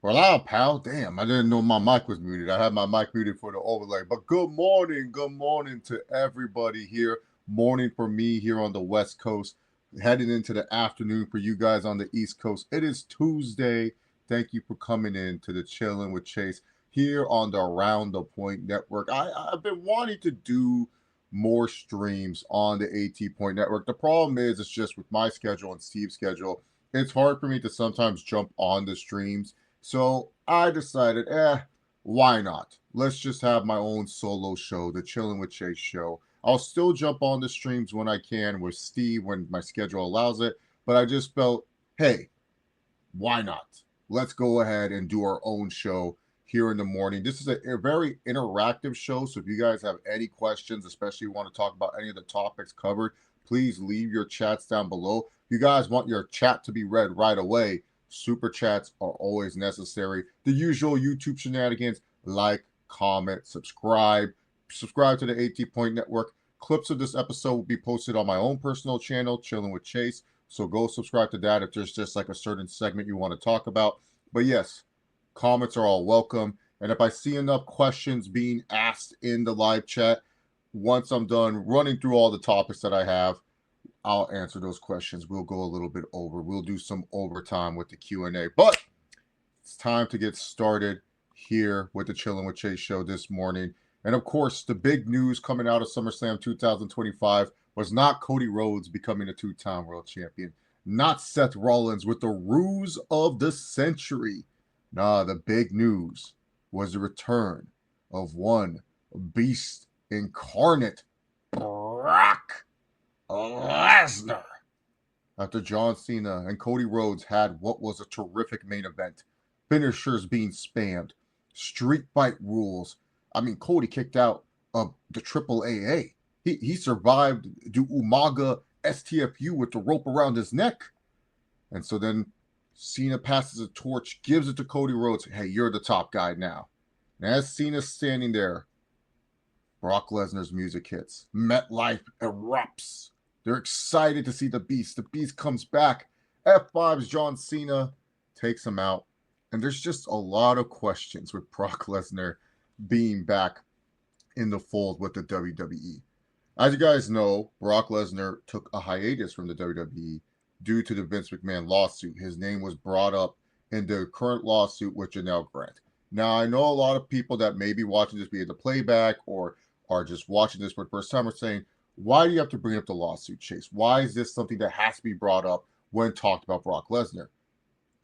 Well, pal. Damn, I didn't know my mic was muted. I had my mic muted for the overlay. But good morning to everybody here. Morning for me here on the West Coast, heading into the afternoon for you guys on the East Coast. It is Tuesday. Thank you for coming in to the Chillin with Chase here on the Around the Point Network. I've been wanting to do more streams on the AT Point Network. The problem is, it's just with my schedule and Steve's schedule, it's hard for me to sometimes jump on the streams, so I decided, why not? Let's just have my own solo show, the Chillin' with Chase show. I'll still jump on the streams when I can with Steve when my schedule allows it, but I just felt, hey, why not? Let's go ahead and do our own show here in the morning. This is a very interactive show, so if you guys have any questions, especially want to talk about any of the topics covered, please leave your chats down below. If you guys want your chat to be read right away, super chats are always necessary. The usual YouTube shenanigans: like, comment, subscribe to the AT Point Network. Clips of this episode will be posted on my own personal channel, Chillin' with Chase. So go subscribe to that if there's just like a certain segment you want to talk about. But yes, comments are all welcome. And if I see enough questions being asked in the live chat, once I'm done running through all the topics that I have, I'll answer those questions. We'll go a little bit over. We'll do some overtime with the Q&A. But it's time to get started here with the Chillin' with Chase show this morning. And of course, the big news coming out of SummerSlam 2025 was not Cody Rhodes becoming a two-time world champion, not Seth Rollins with the ruse of the century. Nah, the big news was the return of one beast incarnate, Brock Lesnar. After John Cena and Cody Rhodes had what was a terrific main event, finishers being spammed, street fight rules. I mean, Cody kicked out of the AAA. He survived the Umaga STFU with the rope around his neck. And so then Cena passes a torch, gives it to Cody Rhodes. Hey, you're the top guy now. And as Cena's standing there, Brock Lesnar's music hits. MetLife erupts. They're excited to see the Beast. The Beast comes back. F5's John Cena, takes him out. And there's just a lot of questions with Brock Lesnar being back in the fold with the WWE. As you guys know, Brock Lesnar took a hiatus from the WWE due to the Vince McMahon lawsuit. His name was brought up in the current lawsuit with Janelle Grant. Now, I know a lot of people that may be watching this via the playback or are just watching this for the first time are saying, why do you have to bring up the lawsuit, Chase? Why is this something that has to be brought up when talked about Brock Lesnar?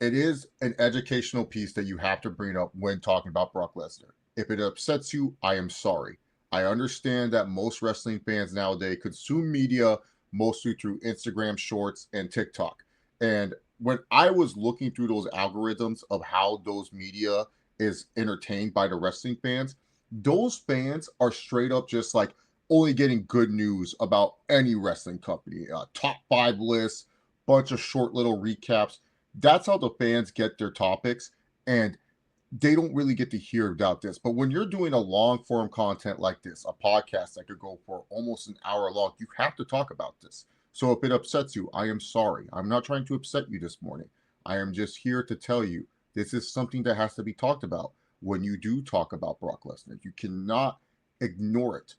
It is an educational piece that you have to bring up when talking about Brock Lesnar. If it upsets you, I am sorry. I understand that most wrestling fans nowadays consume media mostly through Instagram Shorts and TikTok. And when I was looking through those algorithms of how those media is entertained by the wrestling fans, those fans are straight up just like only getting good news about any wrestling company. Top 5 lists, bunch of short little recaps. That's how the fans get their topics. And they don't really get to hear about this. But when you're doing a long form content like this, a podcast that could go for almost an hour long, you have to talk about this. So if it upsets you, I am sorry. I'm not trying to upset you this morning. I am just here to tell you this is something that has to be talked about when you do talk about Brock Lesnar. You cannot ignore it.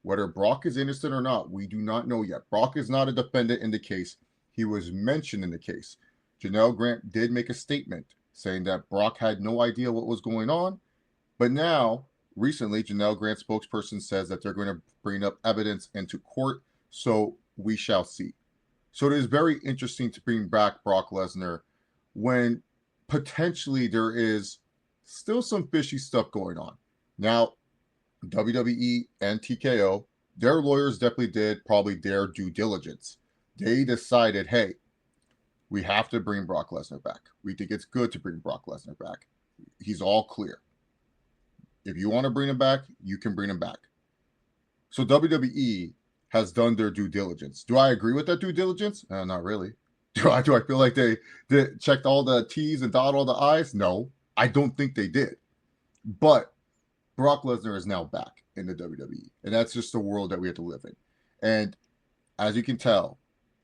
Whether Brock is innocent or not, we do not know yet. Brock is not a defendant in the case. He was mentioned in the case. Janelle Grant did make a statement saying that Brock had no idea what was going on. But now, recently, Janelle Grant's spokesperson says that they're going to bring up evidence into court. So we shall see. So it is very interesting to bring back Brock Lesnar when potentially there is still some fishy stuff going on. Now, WWE and TKO, their lawyers definitely did probably their due diligence. They decided, hey, we have to bring Brock Lesnar back. We think it's good to bring Brock Lesnar back. He's all clear. If you want to bring him back, you can bring him back. So WWE has done their due diligence. Do I agree with that due diligence? Not really. Do I feel like they checked all the T's and dotted all the I's? No, I don't think they did. But Brock Lesnar is now back in the WWE. And that's just the world that we have to live in. And as you can tell,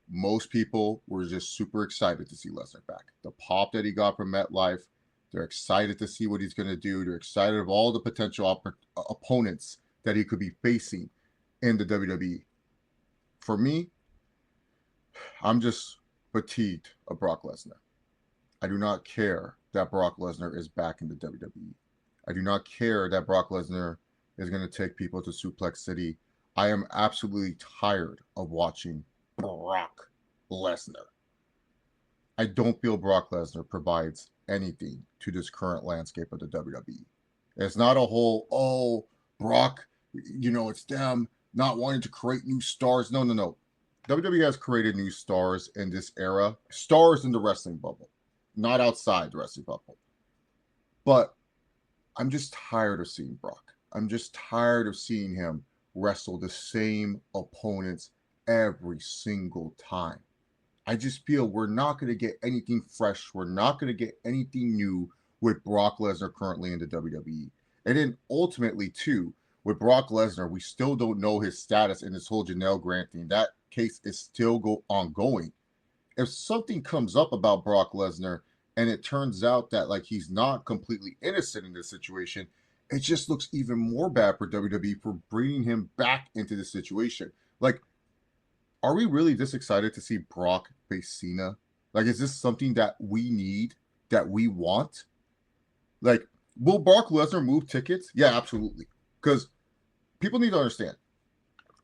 most people were just super excited to see Lesnar back. The pop that he got from MetLife, They're excited to see what he's going to do. They're excited of all the potential opponents that he could be facing in the WWE. For me, I'm just fatigued of Brock Lesnar. I do not care that Brock Lesnar is back in the WWE. I do not care that Brock Lesnar is going to take people to Suplex City. I am absolutely tired of watching Brock Lesnar. I don't feel Brock Lesnar provides anything to this current landscape of the WWE. It's not a whole, oh, Brock, it's them not wanting to create new stars. No. WWE has created new stars in this era. Stars in the wrestling bubble, not outside the wrestling bubble. But I'm just tired of seeing Brock. I'm just tired of seeing him wrestle the same opponents every single time. I just feel we're not going to get anything fresh. We're not going to get anything new with Brock Lesnar currently in the WWE. And then ultimately, too, with Brock Lesnar, we still don't know his status in this whole Janelle Grant thing. That case is still ongoing. If something comes up about Brock Lesnar and it turns out that he's not completely innocent in this situation, it just looks even more bad for WWE for bringing him back into the situation. Are we really this excited to see Brock face Cena? Is this something that we need, that we want? Will Brock Lesnar move tickets? Yeah, absolutely. Because people need to understand,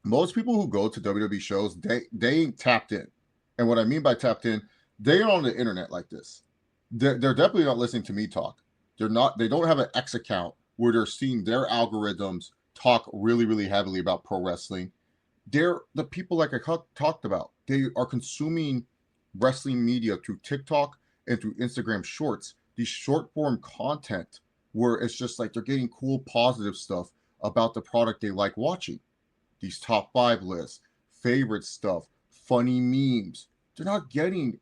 most people who go to WWE shows, they ain't tapped in. And what I mean by tapped in, they are on the internet like this. They're definitely not listening to me talk. They don't have an X account where they're seeing their algorithms talk really, really heavily about pro wrestling. They're the people like I talked about. They are consuming wrestling media through TikTok and through Instagram Shorts, these short form content where it's just they're getting cool, positive stuff about the product they like watching. These top 5 lists, favorite stuff, funny memes. They're not getting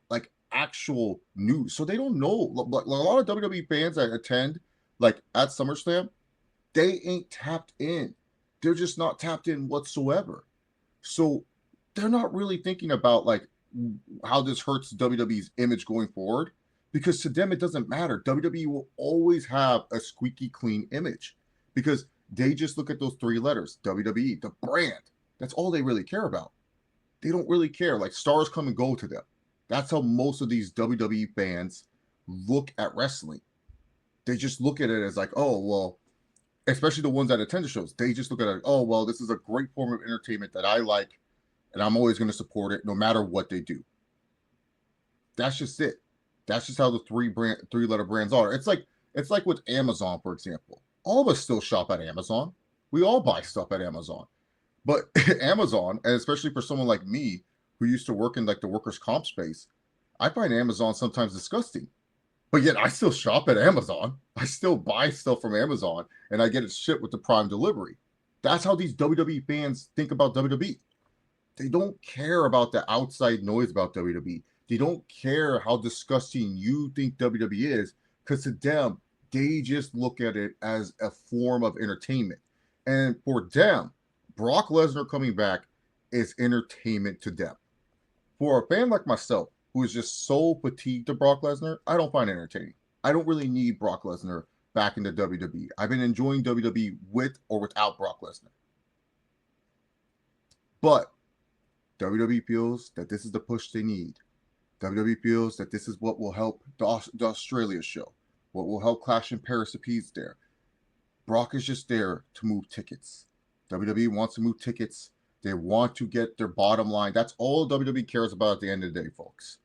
actual news. So they don't know. A lot of WWE fans that attend at SummerSlam, they ain't tapped in. They're just not tapped in whatsoever. So they're not really thinking about how this hurts WWE's image going forward, because to them it doesn't matter. WWE will always have a squeaky clean image because they just look at those 3 letters, WWE, the brand. That's all they really care about. They don't really care. Stars come and go to them. That's how most of these WWE fans look at wrestling. They just look at it as oh, well, especially the ones that attend the shows, they just look at it, oh, well, this is a great form of entertainment that I like, and I'm always going to support it no matter what they do. That's just it. That's just how the 3-letter brands are. It's like with Amazon, for example. All of us still shop at Amazon. We all buy stuff at Amazon. But Amazon, and especially for someone like me who used to work in the workers' comp space, I find Amazon sometimes disgusting. But yet I still shop at Amazon. I still buy stuff from Amazon, and I get it shipped with the Prime delivery. That's how these WWE fans think about WWE. They don't care about the outside noise about WWE. They don't care how disgusting you think WWE is, because to them, they just look at it as a form of entertainment. And for them, Brock Lesnar coming back is entertainment to them. For a fan like myself, who is just so fatigued of Brock Lesnar, I don't find it entertaining. I don't really need Brock Lesnar back in the WWE. I've been enjoying WWE with or without Brock Lesnar. But WWE feels that this is the push they need. WWE feels that this is what will help the Australia show, what will help Clash in Paris appease there. Brock is just there to move tickets. WWE wants to move tickets. They want to get their bottom line. That's all WWE cares about at the end of the day, folks.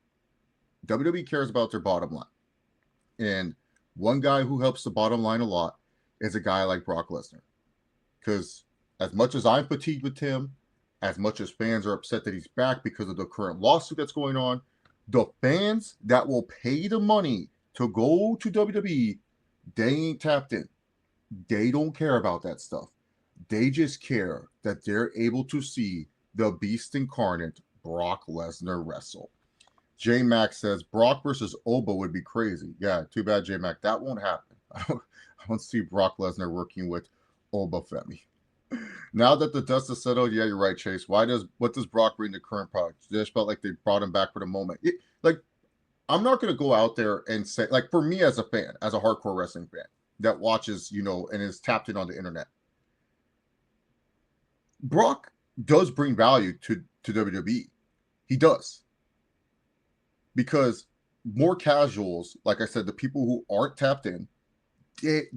WWE cares about their bottom line. And one guy who helps the bottom line a lot is a guy like Brock Lesnar. Because as much as I'm fatigued with him, as much as fans are upset that he's back because of the current lawsuit that's going on, the fans that will pay the money to go to WWE, they ain't tapped in. They don't care about that stuff. They just care that they're able to see the beast incarnate, Brock Lesnar, wrestle. J Mac says Brock versus Oba would be crazy. Yeah, too bad, J Mac. That won't happen. I don't see Brock Lesnar working with Oba Femi. Now that the dust has settled, yeah, you're right, Chase. What does Brock bring to current product? They just felt like they brought him back for the moment. I'm not going to go out there and say, like, for me as a fan, as a hardcore wrestling fan that watches, and is tapped in on the internet, Brock does bring value to WWE. He does. Because more casuals, like I said, the people who aren't tapped in,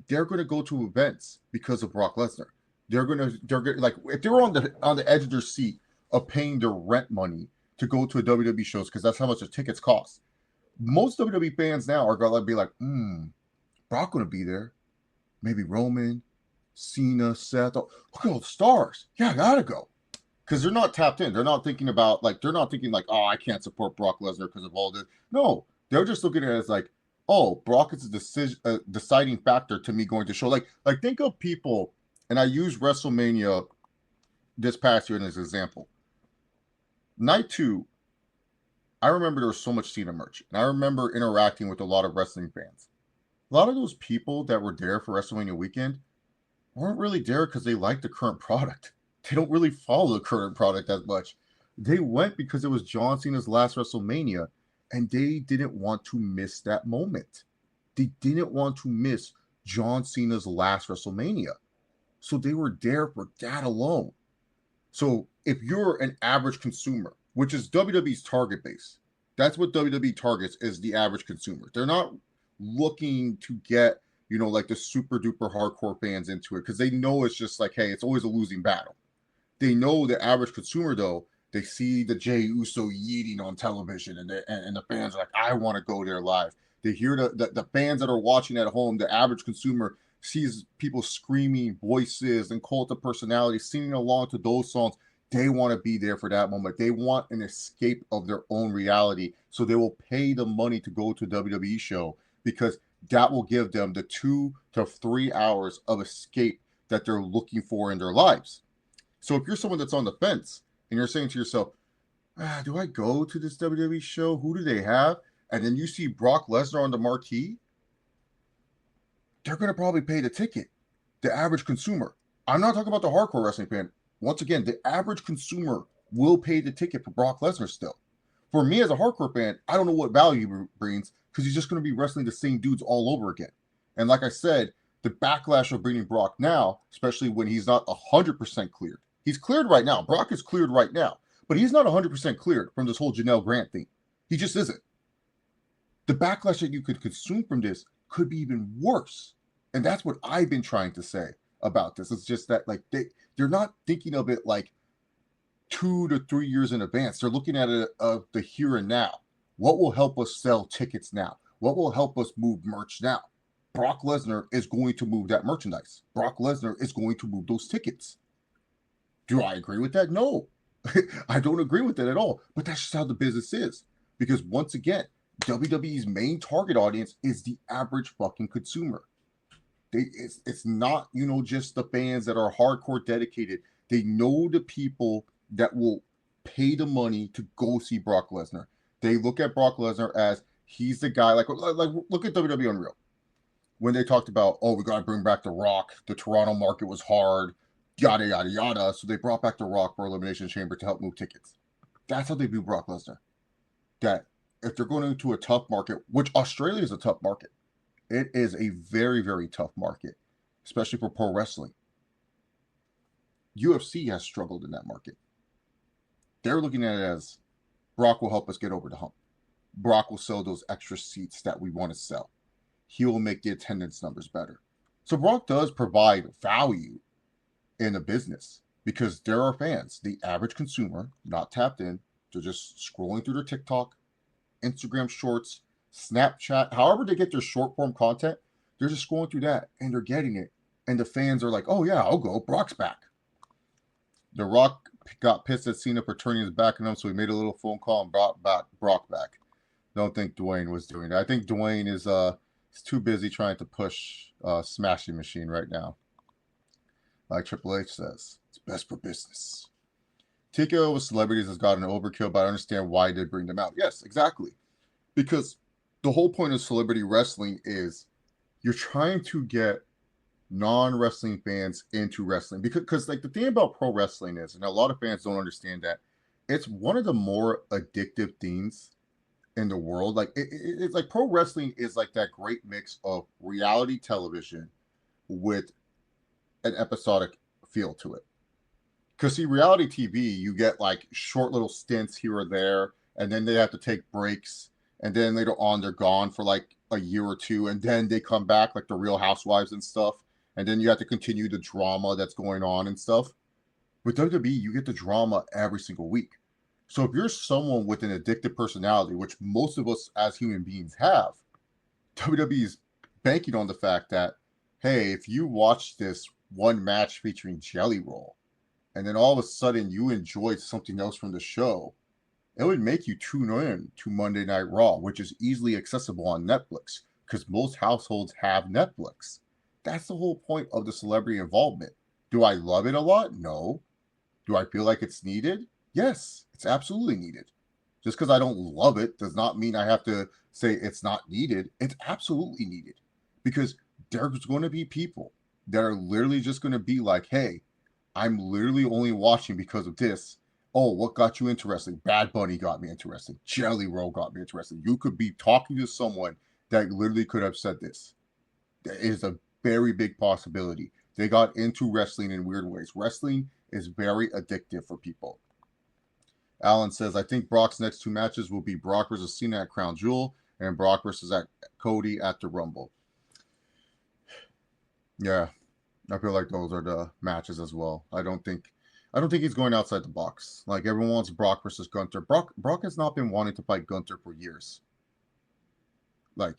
they're going to go to events because of Brock Lesnar. They're gonna like, if they're on the edge of their seat of paying their rent money to go to a WWE shows because that's how much the tickets cost. Most WWE fans now are gonna be like, Brock gonna be there. Maybe Roman, Cena, Seth. Oh, look at all the stars. Yeah, I gotta go. Because they're not tapped in. They're not thinking about, like, oh, I can't support Brock Lesnar because of all this. No, they're just looking at it as like, oh, Brock is a deciding factor to me going to show. Like think of people, and I use WrestleMania this past year as an example. Night 2, I remember there was so much Cena merch, and I remember interacting with a lot of wrestling fans. A lot of those people that were there for WrestleMania weekend weren't really there because they liked the current product. They don't really follow the current product as much. They went because it was John Cena's last WrestleMania, and they didn't want to miss that moment. They didn't want to miss John Cena's last WrestleMania. So they were there for that alone. So if you're an average consumer, which is WWE's target base, that's what WWE targets, is the average consumer. They're not looking to get, like the super duper hardcore fans into it, because they know it's just like, hey, it's always a losing battle. They know the average consumer, though, they see the Jey Uso yeeting on television, and the fans are like, I want to go there live. They hear the fans that are watching at home, the average consumer sees people screaming voices and cult of personality, singing along to those songs. They want to be there for that moment. They want an escape of their own reality. So they will pay the money to go to a WWE show, because that will give them the 2 to 3 hours of escape that they're looking for in their lives. So if you're someone that's on the fence and you're saying to yourself, do I go to this WWE show? Who do they have? And then you see Brock Lesnar on the marquee, they're going to probably pay the ticket. The average consumer. I'm not talking about the hardcore wrestling fan. Once again, the average consumer will pay the ticket for Brock Lesnar still. For me as a hardcore fan, I don't know what value he brings, because he's just going to be wrestling the same dudes all over again. And like I said, the backlash of bringing Brock now, especially when he's not 100% cleared. He's cleared right now. Brock is cleared right now. But he's not 100% cleared from this whole Janelle Grant thing. He just isn't. The backlash that you could consume from this could be even worse. And that's what I've been trying to say about this. It's just that, like, they're not thinking of it like 2 to 3 years in advance. They're looking at it of the here and now. What will help us sell tickets now? What will help us move merch now? Brock Lesnar is going to move that merchandise. Brock Lesnar is going to move those tickets. Do I agree with that? No. I don't agree with that at all. But that's just how the business is. Because once again, WWE's main target audience is the average fucking consumer. It's not, just the fans that are hardcore dedicated. They know the people that will pay the money to go see Brock Lesnar. They look at Brock Lesnar as he's the guy. Like look at WWE Unreal. When they talked about, we got to bring back The Rock. The Toronto market was hard. Yada, yada, yada. So they brought back The Rock for Elimination Chamber to help move tickets. That's how they view Brock Lesnar. That if they're going into a tough market, which Australia is a tough market, it is a very, very tough market, especially for pro wrestling. UFC has struggled in that market. They're looking at it as Brock will help us get over the hump. Brock will sell those extra seats that we want to sell. He will make the attendance numbers better. So Brock does provide value in the business, because there are fans, the average consumer, not tapped in. They're just scrolling through their TikTok, Instagram shorts, Snapchat, however they get their short form content. They're just scrolling through that and they're getting it. And the fans are like, oh yeah, I'll go. Brock's back. The Rock got pissed at Cena for turning his back on him, so he made a little phone call and brought Brock back. Don't think Dwayne was doing that. I think Dwayne is too busy trying to push Smashing Machine right now. Like Triple H says, it's best for business. TKO with celebrities has gotten overkill, but I understand why they bring them out. Yes, exactly. Because the whole point of celebrity wrestling is you're trying to get non-wrestling fans into wrestling. Because like the thing about pro wrestling is, and a lot of fans don't understand that, it's one of the more addictive things in the world. Like it's like pro wrestling is like that great mix of reality television with an episodic feel to it. Because see, reality TV, you get like short little stints here or there, and then they have to take breaks, and then later on they're gone for like a year or two, and then they come back like the Real Housewives and stuff, and then you have to continue the drama that's going on and stuff. With WWE, you get the drama every single week. So if you're someone with an addictive personality, which most of us as human beings have, WWE is banking on the fact that, hey, if you watch this one match featuring Jelly Roll, and then all of a sudden you enjoyed something else from the show, it would make you tune in to Monday Night Raw, which is easily accessible on Netflix because most households have Netflix. That's the whole point of the celebrity involvement. Do I love it a lot? No. Do I feel like it's needed? Yes, it's absolutely needed. Just because I don't love it does not mean I have to say it's not needed. It's absolutely needed because there's going to be people that are literally just going to be like, hey, I'm literally only watching because of this. Oh, what got you interested? Bad Bunny got me interested. Jelly Roll got me interested. You could be talking to someone that literally could have said this. There is a very big possibility. They got into wrestling in weird ways. Wrestling is very addictive for people. Alan says, I think Brock's next two matches will be Brock versus Cena at Crown Jewel and Brock versus Cody at the Rumble. Yeah, I feel like those are the matches as well. I don't think he's going outside the box. Like everyone wants Brock versus Gunther. Brock has not been wanting to fight Gunther for years. Like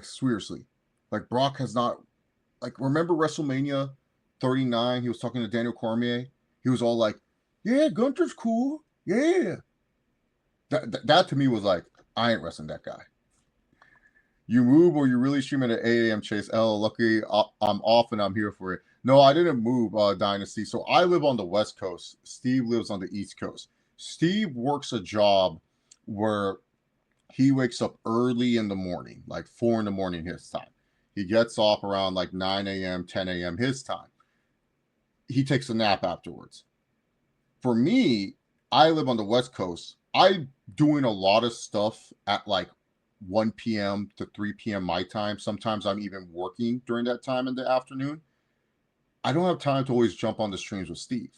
seriously. Like Brock has not, like, remember WrestleMania 39? He was talking to Daniel Cormier. He was all like, yeah, Gunther's cool. Yeah. That to me was like, I ain't wrestling that guy. You move or you really stream at 8 a.m. Chase. Lucky I'm off and I'm here for it. No, I didn't move, Dynasty. So I live on the West Coast. Steve lives on the East Coast. Steve works a job where he wakes up early in the morning, like 4 in the morning his time. He gets off around like 9 a.m., 10 a.m. his time. He takes a nap afterwards. For me, I live on the West Coast. I'm doing a lot of stuff at like 1 p.m. to 3 p.m. my time. Sometimes I'm even working during that time in the afternoon. I don't have time to always jump on the streams with Steve.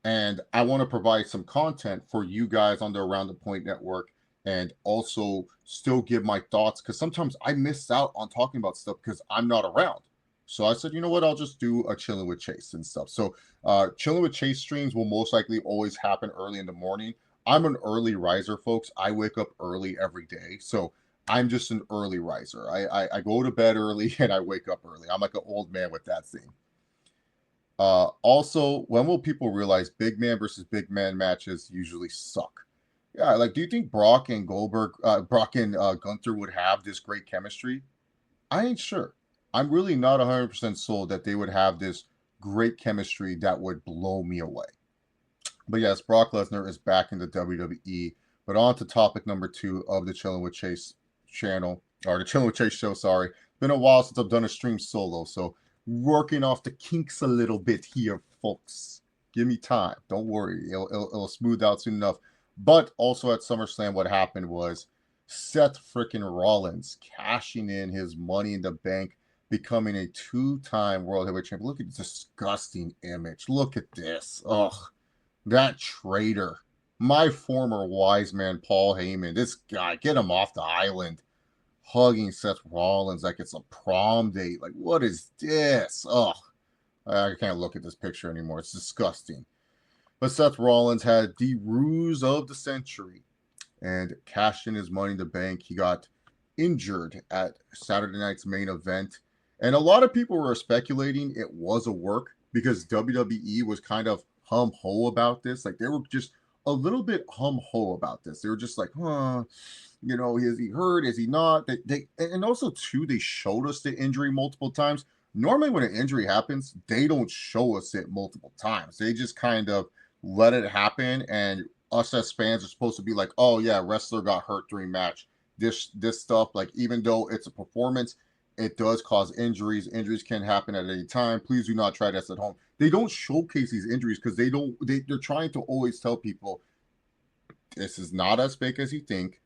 And I want to provide some content for you guys on the Around the Point Network and also still give my thoughts because sometimes I miss out on talking about stuff because I'm not around. So I said, you know what, I'll just do a Chillin' with Chase and stuff. So Chillin' with Chase streams will most likely always happen early in the morning. I'm an early riser, folks. I wake up early every day. So I'm just an early riser. I go to bed early and I wake up early. I'm like an old man with that thing. Also, when will people realize big man versus big man matches usually suck? Yeah, like, do you think Brock and Gunther would have this great chemistry? I ain't sure. I'm really not 100% sold that they would have this great chemistry that would blow me away. But yes, Brock Lesnar is back in the WWE. But on to topic number 2 of the Chillin' with Chase channel, or the Chillin' with Chase show, sorry. Been a while since I've done a stream solo, so working off the kinks a little bit here, folks. Give me time. Don't worry. It'll smooth out soon enough. But also at SummerSlam, what happened was Seth freaking Rollins cashing in his Money in the Bank, becoming a 2-time World Heavyweight Champion. Look at the disgusting image. Look at this. Ugh. That traitor. My former wise man, Paul Heyman. This guy, get him off the island. Hugging Seth Rollins like it's a prom date. Like, what is this? Ugh. I can't look at this picture anymore. It's disgusting. But Seth Rollins had the ruse of the century and cashed in his Money in the Bank. He got injured at Saturday night's main event. And a lot of people were speculating it was a work because WWE was kind of hum-ho about this. Like, they were just a little bit hum-ho about this. They were just like, you know, is he hurt? Is he not? And also, too, they showed us the injury multiple times. Normally, when an injury happens, they don't show us it multiple times. They just kind of let it happen, and us as fans are supposed to be like, oh, yeah, wrestler got hurt during match. This stuff, like, even though it's a performance, it does cause injuries. Injuries can happen at any time. Please do not try this at home. They don't showcase these injuries because they're trying to always tell people This is not as fake as you think.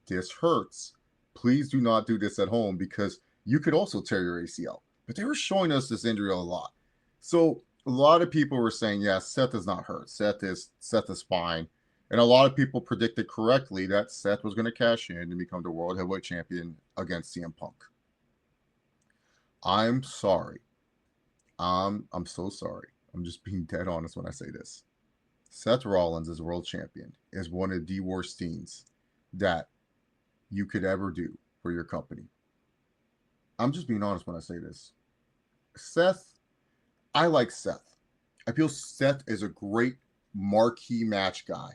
This hurts. Please do not do this at home because you could also tear your ACL. But they were showing us this injury a lot. So a lot of people were saying, yeah, Seth is not hurt. Seth is fine. And a lot of people predicted correctly that Seth was going to cash in and become the World Heavyweight Champion against CM Punk. I'm sorry. I'm so sorry. I'm just being dead honest when I say this. Seth Rollins as world champion is one of the worst things that you could ever do for your company. I'm just being honest when I say this. Seth, I like Seth. I feel Seth is a great marquee match guy.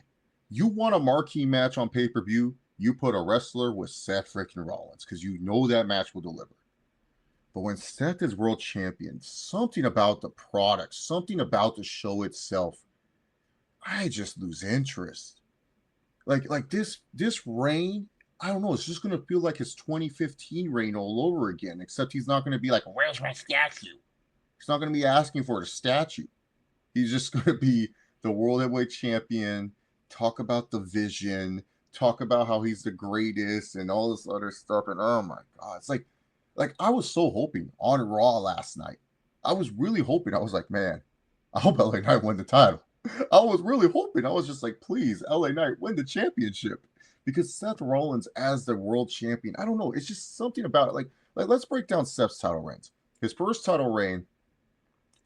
You want a marquee match on pay-per-view, you put a wrestler with Seth freaking Rollins because you know that match will deliver. But when Seth is world champion, something about the product, something about the show itself, I just lose interest. Like this reign, I don't know, it's just going to feel like his 2015 reign all over again, except he's not going to be like, where's my statue? He's not going to be asking for a statue. He's just going to be the World Heavyweight Champion, talk about the vision, talk about how he's the greatest and all this other stuff. And oh my God, it's like I was so hoping on Raw last night. I was really hoping. I was like, man, I hope LA Knight win the title. I was really hoping. I was just like, please, LA Knight win the championship. Because Seth Rollins as the world champion, I don't know. It's just something about it. Like let's break down Seth's title reigns. His first title reign,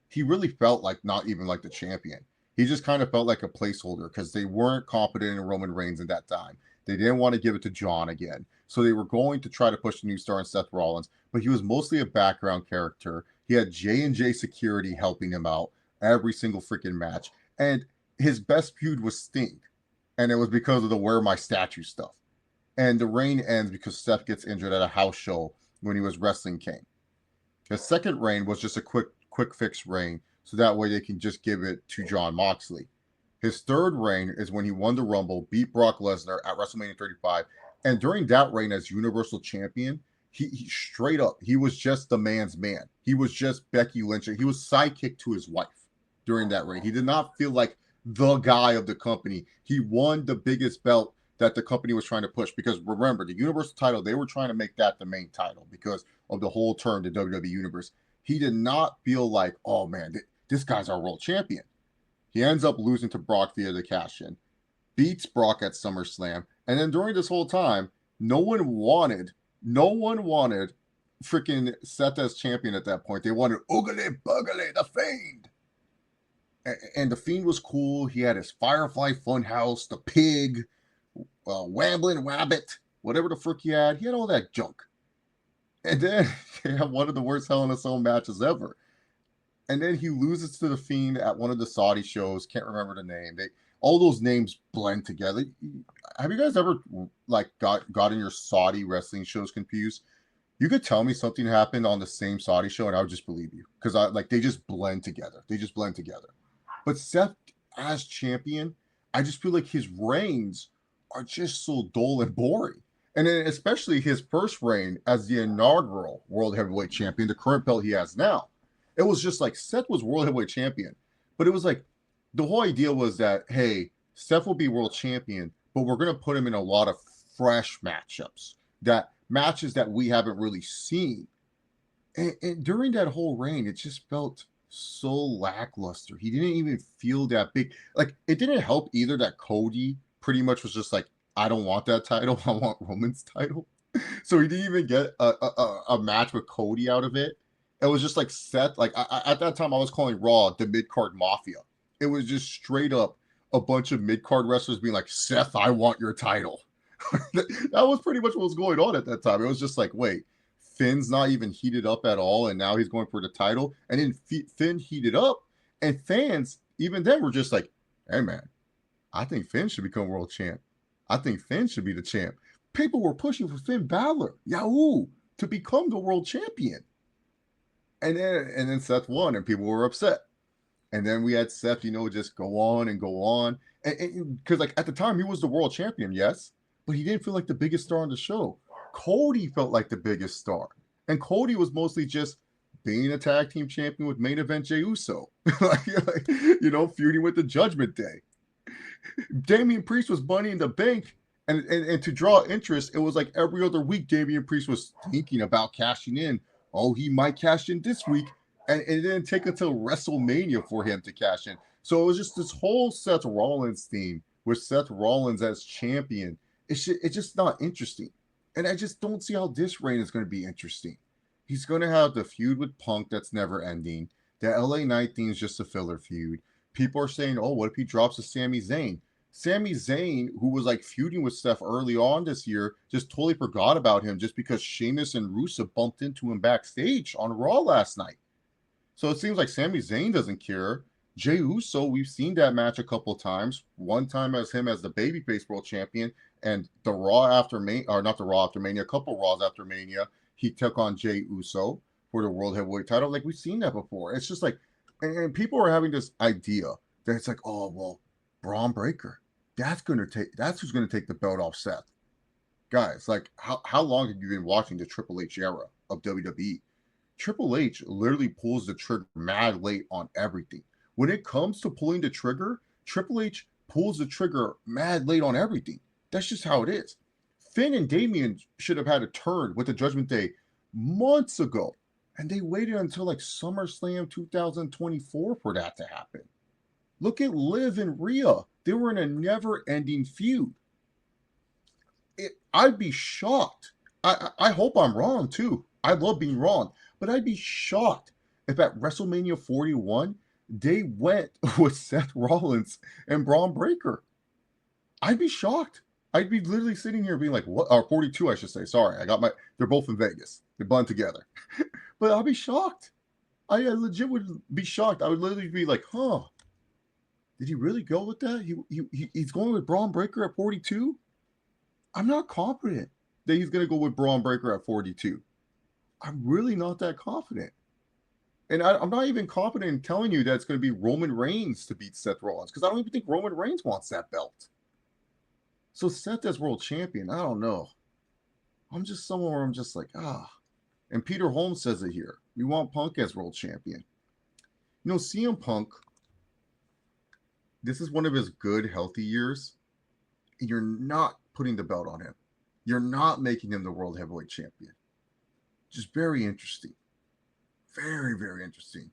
he really felt like not even like the champion. He just kind of felt like a placeholder because they weren't confident in Roman Reigns at that time. They didn't want to give it to John again. So they were going to try to push the new star in Seth Rollins, but he was mostly a background character. He had J&J security helping him out every single freaking match. And his best feud was Sting. And it was because of the Wear My Statue stuff. And the reign ends because Seth gets injured at a house show when he was wrestling Kane. His second reign was just a quick fix reign, so that way they can just give it to Jon Moxley. His third reign is when he won the Rumble, beat Brock Lesnar at WrestleMania 35, and during that reign as Universal Champion, he straight up, he was just the man's man. He was just Becky Lynch. He was sidekick to his wife during that reign. He did not feel like the guy of the company. He won the biggest belt that the company was trying to push because remember, the Universal title, they were trying to make that the main title because of the whole term, the WWE Universe. He did not feel like, oh man, this guy's our world champion. He ends up losing to Brock via the cash-in, beats Brock at SummerSlam, and then during this whole time, no one wanted freaking Seth as champion at that point. They wanted Oogly Boogly, the Fiend. And the Fiend was cool. He had his Firefly Funhouse, the pig, Wambling Wabbit, whatever the frick he had. He had all that junk. And then they have one of the worst Hell in a Cell matches ever. And then he loses to the Fiend at one of the Saudi shows. Can't remember the name. All those names blend together. Have you guys ever gotten your Saudi wrestling shows confused? You could tell me something happened on the same Saudi show, and I would just believe you because they just blend together. But Seth as champion, I just feel like his reigns are just so dull and boring. And then especially his first reign as the inaugural World Heavyweight Champion, the current belt he has now. It was just like Seth was World Heavyweight Champion. But it was like the whole idea was that, hey, Seth will be World Champion, but we're going to put him in a lot of fresh matchups, matches that we haven't really seen. And during that whole reign, it just felt so lackluster. He didn't even feel that big. Like, it didn't help either that Cody pretty much was just like, I don't want that title. I want Roman's title. So he didn't even get a match with Cody out of it. It was just like Seth. Like at that time, I was calling Raw the mid-card mafia. It was just straight up a bunch of mid-card wrestlers being like, Seth, I want your title. That was pretty much what was going on at that time. It was just like, wait, Finn's not even heated up at all, and now he's going for the title. And then Finn heated up, and fans, even then, were just like, hey, man, I think Finn should become world champ. I think Finn should be the champ. People were pushing for Finn Balor, Yahoo, to become the world champion. And then Seth won, and people were upset. And then we had Seth, just go on and go on. And because, at the time, he was the world champion, yes, but he didn't feel like the biggest star on the show. Cody felt like the biggest star. And Cody was mostly just being a tag team champion with main event Jey Uso. Feuding with the Judgment Day. Damian Priest was Money in the Bank. And to draw interest, it was like every other week Damian Priest was thinking about cashing in. Oh, he might cash in this week. And it didn't take until WrestleMania for him to cash in. So it was just this whole Seth Rollins theme with Seth Rollins as champion. It's just not interesting. And I just don't see how this reign is going to be interesting. He's going to have the feud with Punk that's never ending. The LA Knight thing is just a filler feud. People are saying, oh, what if he drops a Sami Zayn? Sami Zayn, who was like feuding with Steph early on this year, just totally forgot about him just because Sheamus and Rusev bumped into him backstage on Raw last night. So it seems like Sami Zayn doesn't care. Jey Uso, we've seen that match a couple of times. One time as him as the babyface world champion, and the Raw after Mania, or not the Raw after Mania, a couple Raws after Mania, he took on Jey Uso for the World Heavyweight title. Like, we've seen that before. It's just like, and people are having this idea that it's like, oh, well, Braun Breaker, that's who's gonna take the belt off Seth. Guys, like, how long have you been watching the Triple H era of WWE? Triple H literally pulls the trigger mad late on everything. When it comes to pulling the trigger, Triple H pulls the trigger mad late on everything. That's just how it is. Finn and Damian should have had a turn with the Judgment Day months ago, and they waited until like SummerSlam 2024 for that to happen. Look at Liv and Rhea. They were in a never-ending feud. I'd be shocked. I hope I'm wrong, too. I love being wrong. But I'd be shocked if at WrestleMania 41, they went with Seth Rollins and Braun Breaker. I'd be shocked. I'd be literally sitting here being like, what? Or 42, I should say. Sorry, they're both in Vegas. They blend together. But I'll be shocked. I legit would be shocked. I would literally be like, huh, did he really go with that? He's going with Braun Breaker at 42? I'm not confident that he's going to go with Braun Breaker at 42. I'm really not that confident. And I'm not even confident in telling you that it's going to be Roman Reigns to beat Seth Rollins, because I don't even think Roman Reigns wants that belt. So Seth as world champion, I don't know. I'm just somewhere where I'm just like, And Peter Holmes says it here. We want Punk as world champion. You know, CM Punk, this is one of his good, healthy years. And you're not putting the belt on him. You're not making him the world heavyweight champion. Just very interesting. Very, very interesting.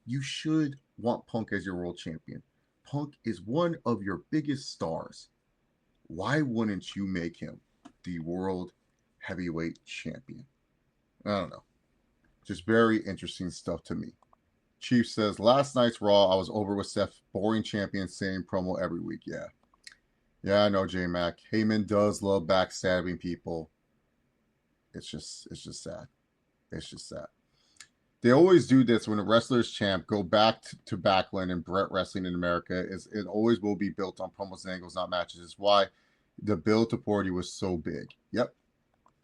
You should want Punk as your world champion. Punk is one of your biggest stars. Why wouldn't you make him the world heavyweight champion? I don't know. Just very interesting stuff to me. Chief says, last night's Raw, I was over with Seth, boring champion, same promo every week. Yeah, I know, J-Mac. Heyman does love backstabbing people. It's just sad. It's just sad. They always do this when a wrestler's champ go back to Backlund and Brett Wrestling in America. It always will be built on promos and angles, not matches. It's why the build to party was so big. Yep,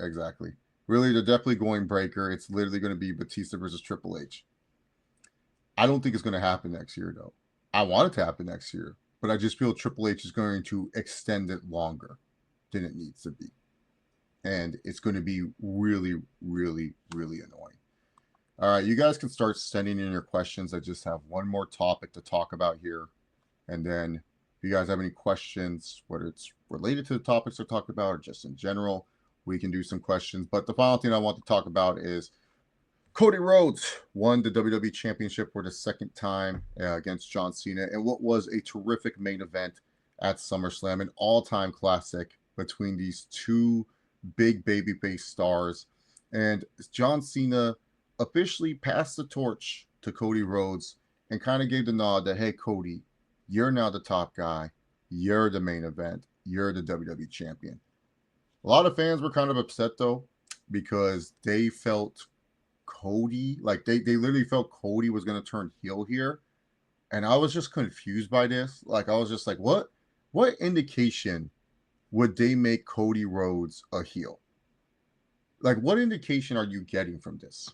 exactly. Really, they're definitely going breaker. It's literally going to be Batista versus Triple H. I don't think it's going to happen next year, though. I want it to happen next year, but I just feel Triple H is going to extend it longer than it needs to be. And it's going to be really, really, really annoying. All right, you guys can start sending in your questions. I just have one more topic to talk about here. And then if you guys have any questions, whether it's related to the topics we're talking about or just in general, we can do some questions. But the final thing I want to talk about is Cody Rhodes won the WWE Championship for the second time against John Cena in what was a terrific main event at SummerSlam, an all-time classic between these two big babyface stars. And John Cena officially passed the torch to Cody Rhodes and kind of gave the nod that, hey, Cody, you're now the top guy. You're the main event. You're the WWE champion. A lot of fans were kind of upset, though, because they felt Cody, like they literally felt Cody was going to turn heel here. And I was just confused by this. Like, I was just like, what indication would they make Cody Rhodes a heel? Like, what indication are you getting from this?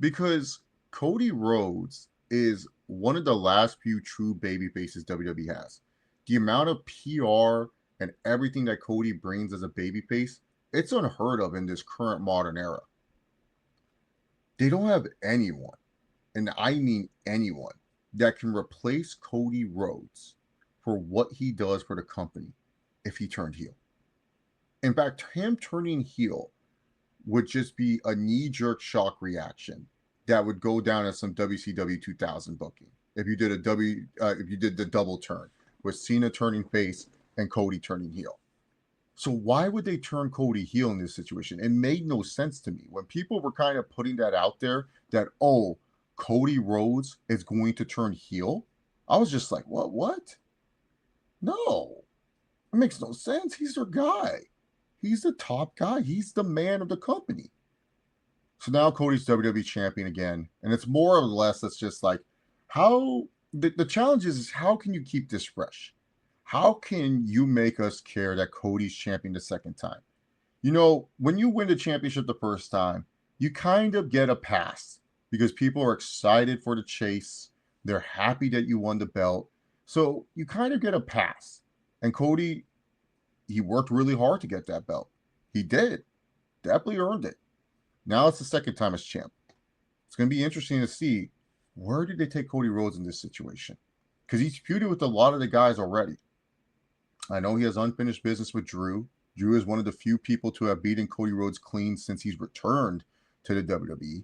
Because Cody Rhodes is one of the last few true baby faces WWE has. The amount of PR and everything that Cody brings as a babyface, it's unheard of in this current modern era. They don't have anyone, and I mean anyone, that can replace Cody Rhodes for what he does for the company if he turned heel. In fact, him turning heel would just be a knee-jerk shock reaction that would go down as some WCW 2000 booking. If you did if you did the double turn with Cena turning face and Cody turning heel. So why would they turn Cody heel in this situation? It made no sense to me. When people were kind of putting that out there that, oh, Cody Rhodes is going to turn heel, I was just like, what? No. It makes no sense. He's their guy. He's the top guy. He's the man of the company. So now Cody's WWE champion again. And it's more or less, it's just like, how, the challenge is how can you keep this fresh? How can you make us care that Cody's champion the second time? You know, when you win the championship the first time, you kind of get a pass because people are excited for the chase. They're happy that you won the belt. So you kind of get a pass. And Cody, he worked really hard to get that belt. He did. Definitely earned it. Now it's the second time as champ. It's going to be interesting to see where did they take Cody Rhodes in this situation? Because he's feuded with a lot of the guys already. I know he has unfinished business with Drew. Drew is one of the few people to have beaten Cody Rhodes clean since he's returned to the WWE.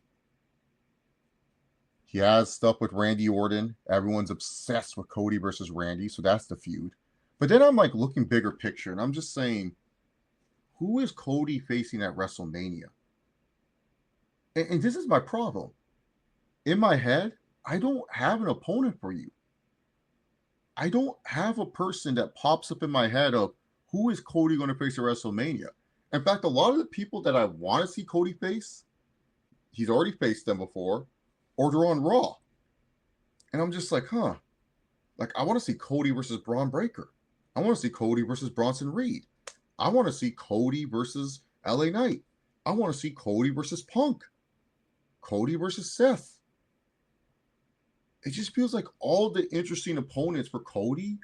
He has stuff with Randy Orton. Everyone's obsessed with Cody versus Randy, so that's the feud. But then I'm like looking bigger picture, and I'm just saying, who is Cody facing at WrestleMania? And this is my problem. In my head, I don't have an opponent for you. I don't have a person that pops up in my head of who is Cody going to face at WrestleMania. In fact, a lot of the people that I want to see Cody face, he's already faced them before, or they're on Raw. And I'm just like, huh. Like, I want to see Cody versus Braun Breaker. I want to see Cody versus Bronson Reed. I want to see Cody versus LA Knight. I want to see Cody versus Punk. Cody versus Seth. It just feels like all the interesting opponents for Cody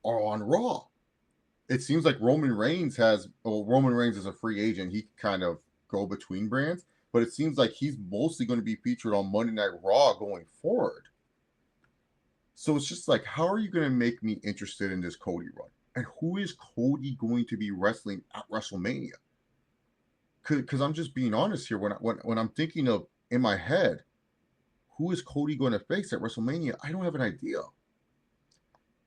are on Raw. It seems like Roman Reigns is a free agent. He can kind of go between brands, but it seems like he's mostly going to be featured on Monday Night Raw going forward. So it's just like, how are you going to make me interested in this Cody run? And who is Cody going to be wrestling at WrestleMania? Because I'm just being honest here. When I'm thinking of, in my head, who is Cody going to face at WrestleMania? I don't have an idea.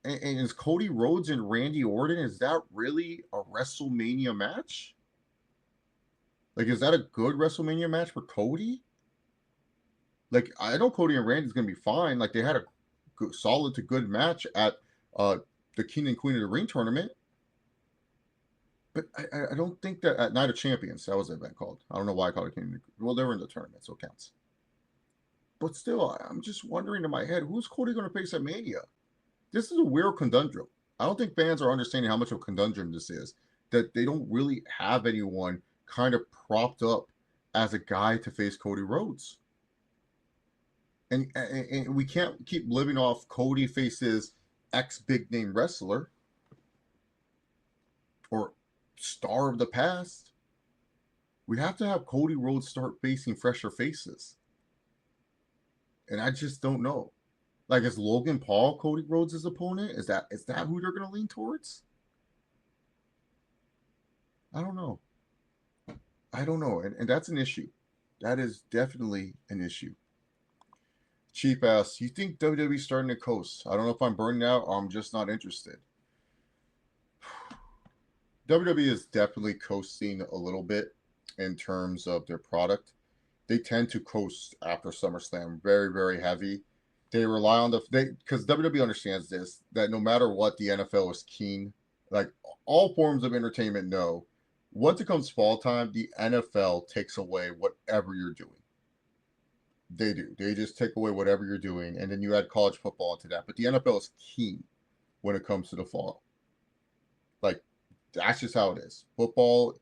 And is Cody Rhodes and Randy Orton, is that really a WrestleMania match? Like, is that a good WrestleMania match for Cody? Like, I know Cody and Randy's going to be fine. Like, they had a good, solid to good match at the King and Queen of the Ring tournament. But I don't think that at Night of Champions, that was the event called. I don't know why I called it King. Well, they were in the tournament, so it counts. But still, I'm just wondering in my head, who's Cody going to face at Mania? This is a weird conundrum. I don't think fans are understanding how much of a conundrum this is, that they don't really have anyone kind of propped up as a guy to face Cody Rhodes. And we can't keep living off Cody faces X big name wrestler or star of the past. We have to have Cody Rhodes start facing fresher faces. And I just don't know. Like, is Logan Paul Cody Rhodes' opponent? Is that who they're going to lean towards? I don't know. And that's an issue. That is definitely an issue. Chief asks, you think WWE's starting to coast? I don't know if I'm burning out or I'm just not interested. WWE is definitely coasting a little bit in terms of their product. They tend to coast after SummerSlam very, very heavy. They rely on because WWE understands this, that no matter what, the NFL is keen. Like, all forms of entertainment know, once it comes fall time, the NFL takes away whatever you're doing. They do. They just take away whatever you're doing, and then you add college football into that. But the NFL is keen when it comes to the fall. Like, that's just how it is. Football,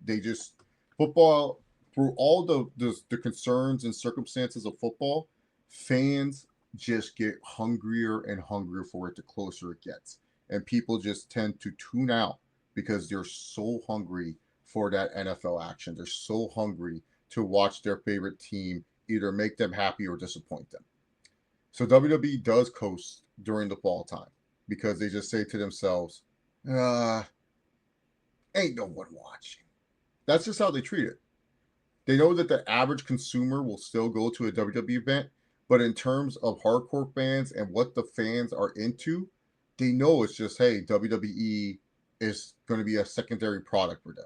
through all the concerns and circumstances of football, fans just get hungrier and hungrier for it the closer it gets. And people just tend to tune out because they're so hungry for that NFL action. They're so hungry to watch their favorite team either make them happy or disappoint them. So WWE does coast during the fall time. because they just say to themselves, ain't no one watching. That's just how they treat it. They know that the average consumer will still go to a WWE event, but in terms of hardcore fans and what the fans are into, they know it's just, hey, WWE is going to be a secondary product for them.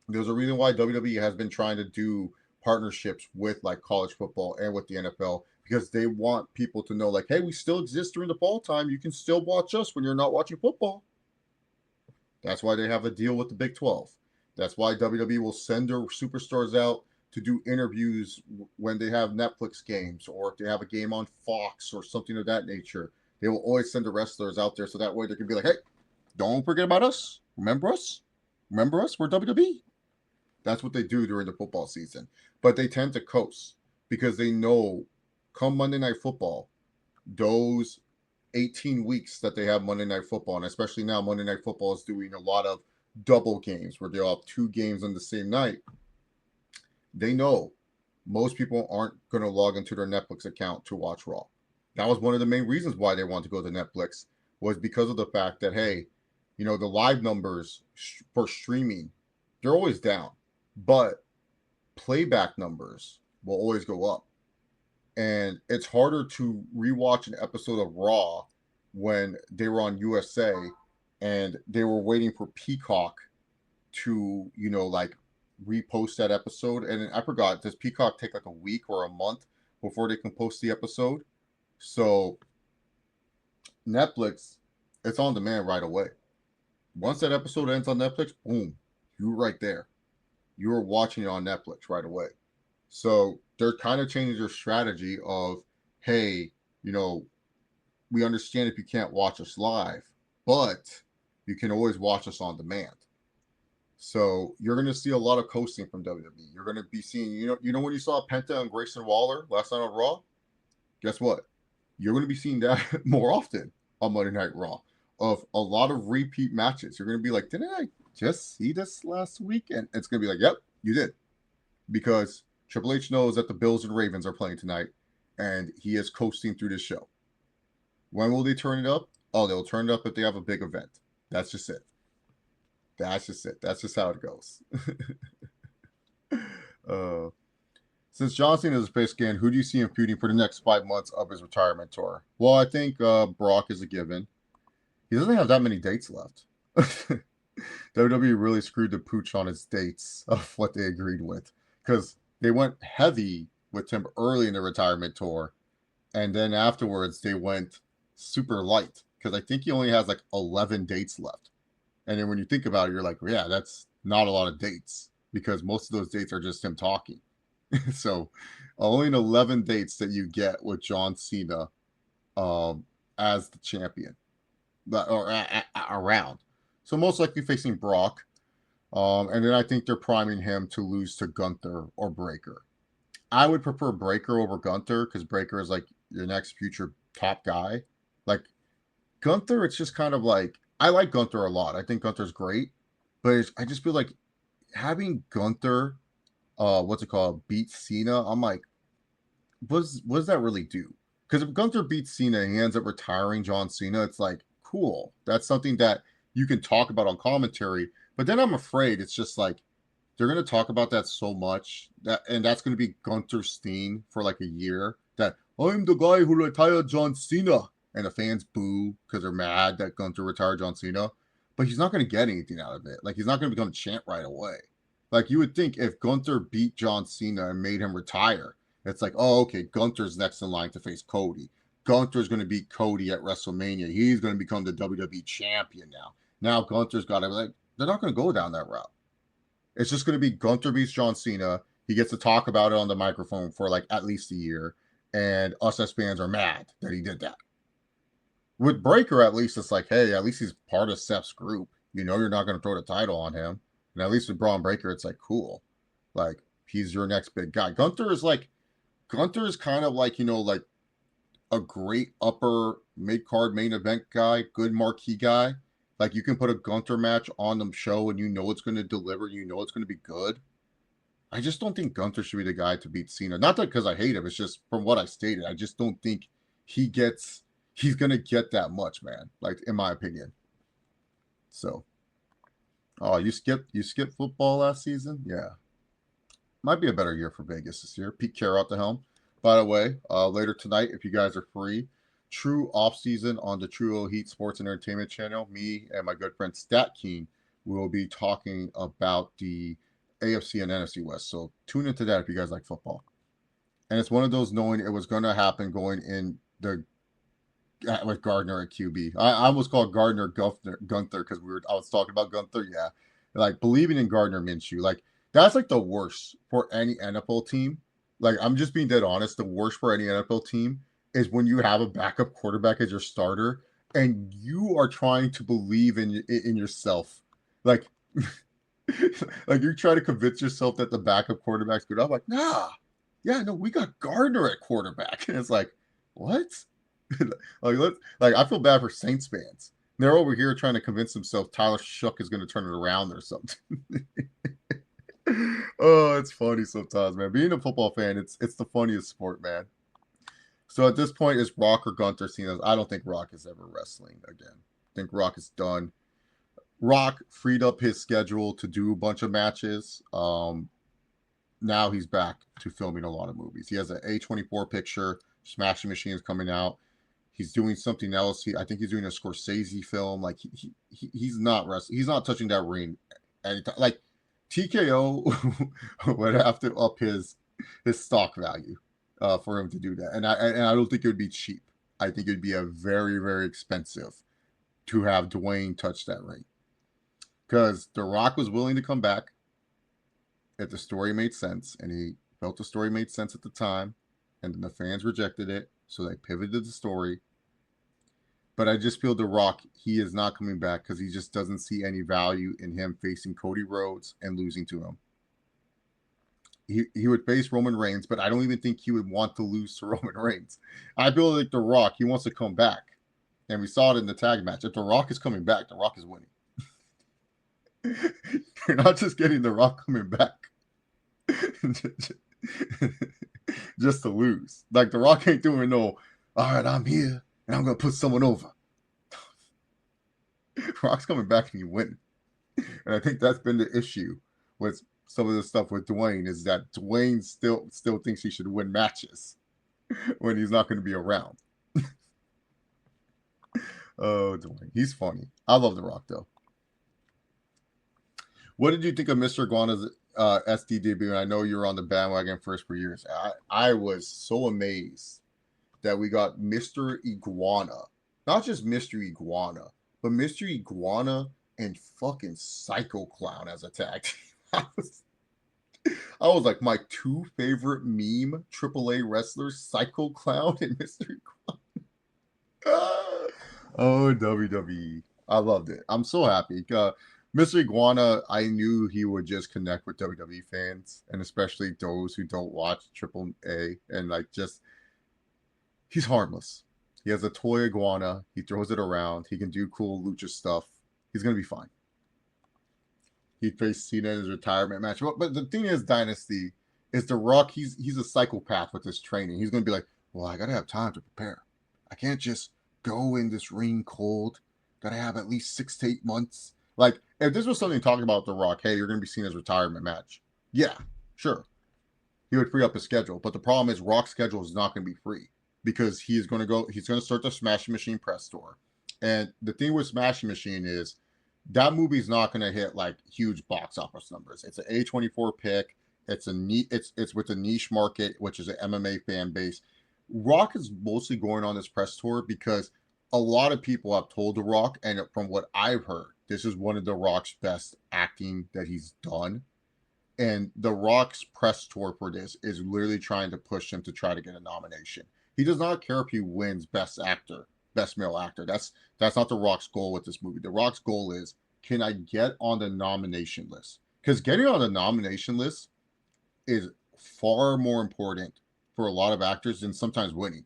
There's a reason why WWE has been trying to do partnerships with like college football and with the NFL, because they want people to know, like, hey, we still exist during the fall time. You can still watch us when you're not watching football. That's why they have a deal with the Big 12. That's why WWE will send their superstars out to do interviews when they have Netflix games, or if they have a game on Fox or something of that nature. They will always send the wrestlers out there so that way they can be like, hey, don't forget about us. Remember us? Remember us? We're WWE. That's what they do during the football season. But they tend to coast because they know come Monday Night Football, those 18 weeks that they have Monday Night Football, and especially now Monday Night Football is doing a lot of double games where they'll have 2 games on the same night. They know most people aren't going to log into their Netflix account to watch Raw. That was one of the main reasons why they wanted to go to Netflix, was because of the fact that, hey, the live numbers for streaming, they're always down, but playback numbers will always go up. And it's harder to rewatch an episode of Raw when they were on USA and they were waiting for Peacock to, like repost that episode. And I forgot, does Peacock take like a week or a month before they can post the episode? So Netflix, it's on demand right away. Once that episode ends on Netflix, boom, you're right there. You're watching it on Netflix right away. So they're kind of changing their strategy of, hey, we understand if you can't watch us live, but you can always watch us on demand. So you're going to see a lot of coasting from WWE. You're going to be seeing, when you saw Penta and Grayson Waller last night on Raw, guess what? You're going to be seeing that more often on Monday Night Raw, of a lot of repeat matches. You're going to be like, didn't I just see this last week? And it's going to be like, yep, you did. Because Triple H knows that the Bills and Ravens are playing tonight, and he is coasting through this show. When will they turn it up? Oh, they'll turn it up if they have a big event. That's just it. That's just it. That's just how it goes. Since John Cena is a face scan, who do you see him feuding for the next 5 months of his retirement tour? Well, I think Brock is a given. He doesn't have that many dates left. WWE really screwed the pooch on his dates of what they agreed with, because they went heavy with him early in the retirement tour, and then afterwards they went super light, because I think he only has like 11 dates left. And then when you think about it, you're like, well, yeah, that's not a lot of dates, because most of those dates are just him talking. So only 11 dates that you get with John Cena as the champion, or around. So most likely facing Brock. And then I think they're priming him to lose to Gunther or Breaker. I would prefer Breaker over Gunther, because Breaker is like your next future top guy. Like Gunther, it's just kind of like, I like Gunther a lot. I think Gunther's great, but I just feel like having Gunther, beat Cena, I'm like, what does that really do? Because if Gunther beats Cena and he ends up retiring John Cena, it's like, cool. That's something that you can talk about on commentary. But then I'm afraid it's just like, they're going to talk about that so much, and that's going to be Gunther's theme for like a year, that I'm the guy who retired John Cena. And the fans boo because they're mad that Gunther retired John Cena. But he's not going to get anything out of it. Like, he's not going to become a champ right away. Like, you would think if Gunther beat John Cena and made him retire, it's like, oh, okay, Gunther's next in line to face Cody. Gunther's going to beat Cody at WrestleMania. He's going to become the WWE Champion now. Now Gunther's got to, like, they're not going to go down that route. It's just going to be Gunther beats John Cena. He gets to talk about it on the microphone for like at least a year. And us as fans are mad that he did that. With Breaker, at least it's like, hey, at least he's part of Seth's group. You're not going to throw the title on him. And at least with Braun Breaker, it's like, cool. Like, he's your next big guy. Gunther is kind of like, like a great upper mid-card main event guy, good marquee guy. Like, you can put a Gunther match on the show and it's going to deliver. It's going to be good. I just don't think Gunther should be the guy to beat Cena. Not that because I hate him. It's just from what I stated. I just don't think he gets he's gonna get that much, man. Like, in my opinion. So, oh, you skipped football last season? Yeah, might be a better year for Vegas this year. Pete Carroll at the helm. By the way, later tonight, if you guys are free, true off season on the True Heat Sports and Entertainment channel, me and my good friend Stat Keen will be talking about the AFC and NFC West. So tune into that if you guys like football. And it's one of those knowing it was going to happen going in the with Gardner at QB. I almost called Gardner Gunther because I was talking about Gunther. Yeah, like believing in Gardner Minshew, like that's like the worst for any NFL team. Like I'm just being dead honest. The worst for any NFL team is when you have a backup quarterback as your starter and you are trying to believe in yourself. Like, like you try to convince yourself that the backup quarterback's good. I'm like, nah, yeah, no, we got Gardner at quarterback, and it's like, what? like I feel bad for Saints fans. They're over here trying to convince themselves Tyler Shook is going to turn it around or something. Oh, it's funny sometimes, man. Being a football fan, it's the funniest sport, man. So at this point, is Rock or Gunther seen as? I don't think Rock is ever wrestling again. I think Rock is done. Rock freed up his schedule to do a bunch of matches. Now he's back to filming a lot of movies. He has an A24 picture. Smashing Machines coming out. He's doing something else. I think he's doing a Scorsese film. Like he's not wrestling. He's not touching that ring anytime. Like TKO would have to up his stock value for him to do that. And I don't think it would be cheap. I think it'd be a very, very expensive to have Dwayne touch that ring. Because The Rock was willing to come back if the story made sense, and he felt the story made sense at the time, and then the fans rejected it, so they pivoted the story. But I just feel The Rock, he is not coming back because he just doesn't see any value in him facing Cody Rhodes and losing to him. He would face Roman Reigns, but I don't even think he would want to lose to Roman Reigns. I feel like The Rock, he wants to come back. And we saw it in the tag match. If The Rock is coming back, The Rock is winning. You're not just getting The Rock coming back just to lose. Like The Rock ain't doing no, all right, I'm here and I'm gonna put someone over. Rock's coming back and you win. And I think that's been the issue with some of the stuff with Dwayne, is that Dwayne still thinks he should win matches when he's not going to be around. Oh, Dwayne, he's funny. I love The Rock though. What did you think of Mr. Iguana's SD debut? And I know you were on the bandwagon first for years. I was so amazed that we got Mr. Iguana. Not just Mr. Iguana, but Mr. Iguana and fucking Psycho Clown as a tag team. I was like, my two favorite meme AAA wrestlers, Psycho Clown and Mr. Iguana. Oh, WWE. I loved it. I'm so happy. Mr. Iguana, I knew he would just connect with WWE fans, and especially those who don't watch AAA, and like just, he's harmless. He has a toy iguana. He throws it around. He can do cool lucha stuff. He's going to be fine. He faced Cena in his retirement match. But the thing is, Dynasty, is The Rock, he's a psychopath with his training. He's going to be like, well, I got to have time to prepare. I can't just go in this ring cold. Got to have at least 6 to 8 months. Like, if this was something talking about The Rock, hey, you're going to be seen as retirement match. Yeah, sure. He would free up his schedule. But the problem is Rock's schedule is not going to be free because he's going to start the Smashing Machine press tour. And the thing with Smashing Machine is that movie's not going to hit like huge box office numbers. It's an A24 pick. It's with a niche market, which is an MMA fan base. Rock is mostly going on this press tour because a lot of people have told The Rock, and from what I've heard, this is one of The Rock's best acting that he's done. And The Rock's press tour for this is literally trying to push him to try to get a nomination. He does not care if he wins Best Actor, Best Male Actor. That's not The Rock's goal with this movie. The Rock's goal is, can I get on the nomination list? Because getting on the nomination list is far more important for a lot of actors than sometimes winning.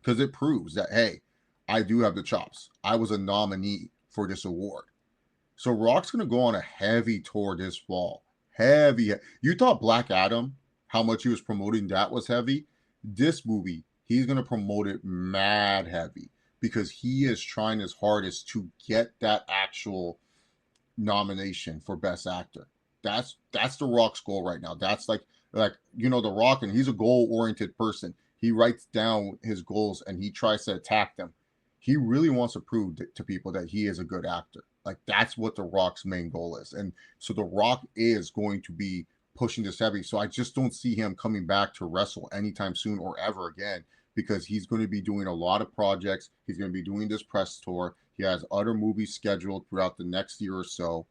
Because it proves that, hey, I do have the chops. I was a nominee for this award. So Rock's going to go on a heavy tour this fall. Heavy. You thought Black Adam, how much he was promoting that was heavy? This movie, he's going to promote it mad heavy. because he is trying his hardest to get that actual nomination for Best Actor. That's The Rock's goal right now. That's like The Rock, and he's a goal-oriented person. He writes down his goals and he tries to attack them. He really wants to prove to people that he is a good actor. Like, that's what The Rock's main goal is. And so The Rock is going to be pushing this heavy. So I just don't see him coming back to wrestle anytime soon or ever again, because he's going to be doing a lot of projects. He's going to be doing this press tour. He has other movies scheduled throughout the next year or so.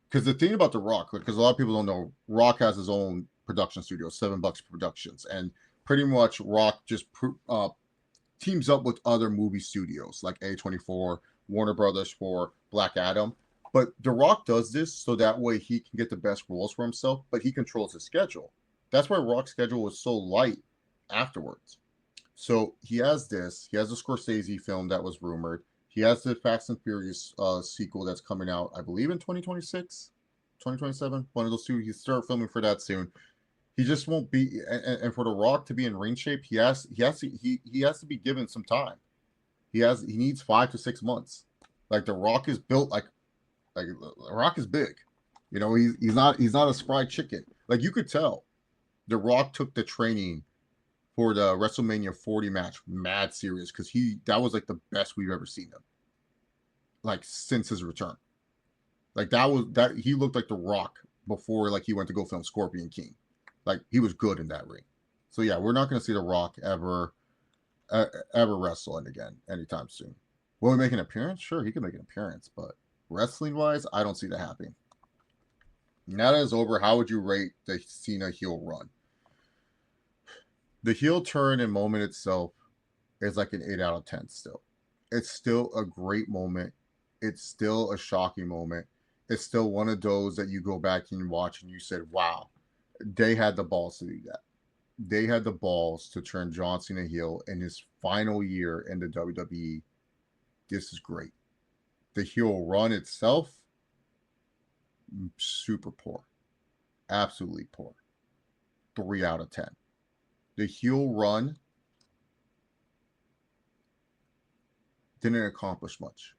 Because the thing about The Rock, because a lot of people don't know, Rock has his own production studio, $7 Productions, and pretty much Rock just teams up with other movie studios like A24, Warner Brothers for Black Adam. But The Rock does this so that way he can get the best roles for himself, but he controls his schedule. That's why Rock's schedule was so light afterwards. So he has this. He has a Scorsese film that was rumored. He has the Fast and Furious sequel that's coming out, I believe, in 2026, 2027. One of those two. He start filming for that soon. He just won't be. And for The Rock to be in ring shape, he has to be given some time. He needs 5 to 6 months. Like, The Rock is built like The Rock is big. You know, he's not a spry chicken. Like, you could tell The Rock took the training for the WrestleMania 40 match mad serious, because that was like the best we've ever seen him, like, since his return. Like, that he looked like The Rock before, like, he went to go film Scorpion King. Like, he was good in that ring. So yeah, we're not going to see The Rock ever wrestle again anytime soon. Will he make an appearance? Sure, he can make an appearance, but wrestling wise, I don't see that happening. Now that is over, how would you rate the Cena heel run? The heel turn and moment itself is like an 8 out of 10 still. It's still a great moment. It's still a shocking moment. It's still one of those that you go back and watch and you said, wow, they had the balls to do that. They had the balls to turn John Cena heel in his final year in the WWE. This is great. The heel run itself, super poor. Absolutely poor. 3 out of 10. The heel run didn't accomplish much.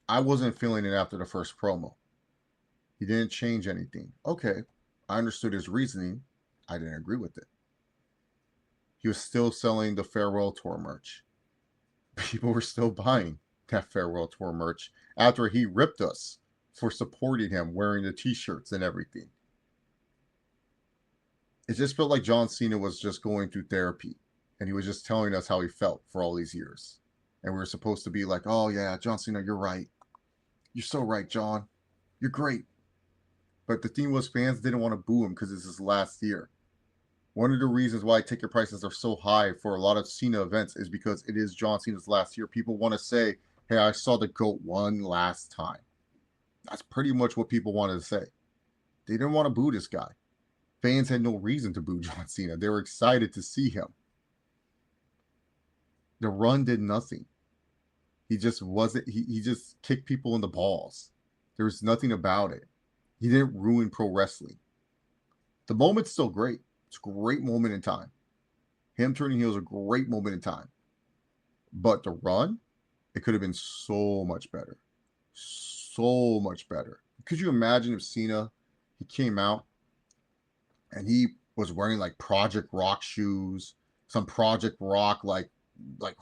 I wasn't feeling it after the first promo. He didn't change anything. Okay, I understood his reasoning. I didn't agree with it. He was still selling the Farewell Tour merch. People were still buying that Farewell Tour merch after he ripped us for supporting him, wearing the t-shirts and everything. It just felt like John Cena was just going through therapy, and he was just telling us how he felt for all these years. And we were supposed to be like, oh yeah, John Cena, you're right. You're so right, John. You're great. But the thing was, fans didn't want to boo him because it's his last year. One of the reasons why ticket prices are so high for a lot of Cena events is because it is John Cena's last year. People want to say, hey, I saw the GOAT one last time. That's pretty much what people wanted to say. They didn't want to boo this guy. Fans had no reason to boo John Cena. They were excited to see him. The run did nothing. He just wasn't, he just kicked people in the balls. There was nothing about it. He didn't ruin pro wrestling. The moment's still great. It's a great moment in time. Him turning heel is a great moment in time. But the run, it could have been so much better. So much better. Could you imagine if Cena, he came out and he was wearing like Project Rock shoes, some Project Rock like